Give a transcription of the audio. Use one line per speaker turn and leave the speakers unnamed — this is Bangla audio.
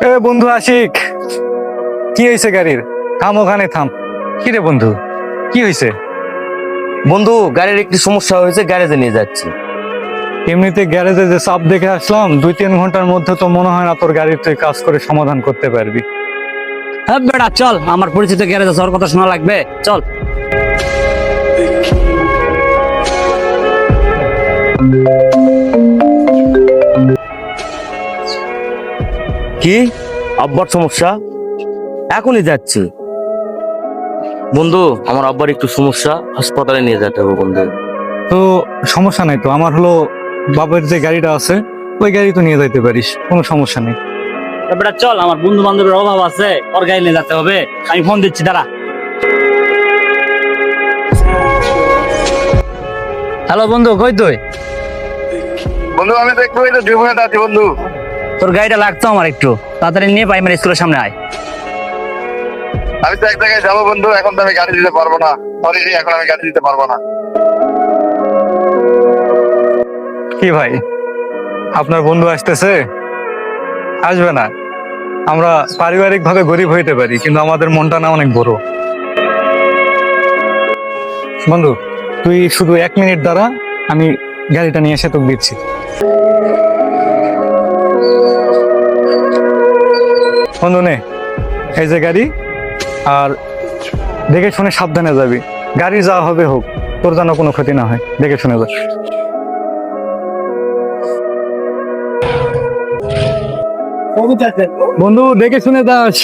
এ বন্ধু আশিক, কি হয়েছে গাড়ির? থাম, ওখানে থাম। কি রে বন্ধু, কি হয়েছে?
বন্ধু, গাড়ির একটি সমস্যা হয়েছে, গ্যারেজে নিয়ে যাচ্ছি।
এমনিতে গ্যারেজে যে চাপ দেখে আসলাম, 2-3 ঘন্টার মধ্যে তো মনে হয় না তোর গাড়ির তুই কাজ করে সমাধান করতে পারবি।
হ্যাঁ বেটা চল, আমার পরিচিত গ্যারেজ আছে, ওর কথা শোনা লাগবে, চল।
কি আব্বার সমস্যা? এখনই যাচ্ছি। বন্ধু, আমার আব্বার একটু সমস্যা, হাসপাতালে নিয়ে যেতে হবে বন্ধু।
তো সমস্যা নাই তো, আমার হলো বাবার যে গাড়িটা আছে ওই গাড়ি তো নিয়ে যাইতে পারিস, কোনো সমস্যা নেই।
বেটা চল, আমার বন্ধু বান্ধবের অভাব আছে, ওর গাড়ি নিয়ে যেতে হবে। আমি ফোন দিচ্ছি, দাঁড়া। হ্যালো বন্ধু, কই তুই?
বন্ধু আমি তো একটু এই তো 2 মিনিট আছি বন্ধু।
তোর গাড়িটা লাগতো আমার একটু, তাড়াতাড়ি নিয়ে প্রাইমারি স্কুলের সামনে আয়।
আমি তো এক জায়গায় যাবো বন্ধু, এখন তো আমি গাড়ি দিতে পারবো না। সরি, এখন আমি গাড়ি দিতে পারবো না।
কি ভাই, আপনার বন্ধু আসতেছে? আসবে না? আমরা পারিবারিক ভাবে গরিব হইতে পারি, কিন্তু আমাদের মনটা না অনেক বড়। বন্ধু, তুই শুধু 1 মিনিট দাঁড়া, আমি গাড়িটা নিয়ে এসে তোকে দিচ্ছি। বন্ধু নে, এই যে গাড়ি, আর দেখে শুনে সাবধানে যাবি। গাড়ি যা হবে হোক, তোর যেন কোনো ক্ষতি না হয়, দেখে শুনে যা। বন্ধু দেখে শুনে যাস।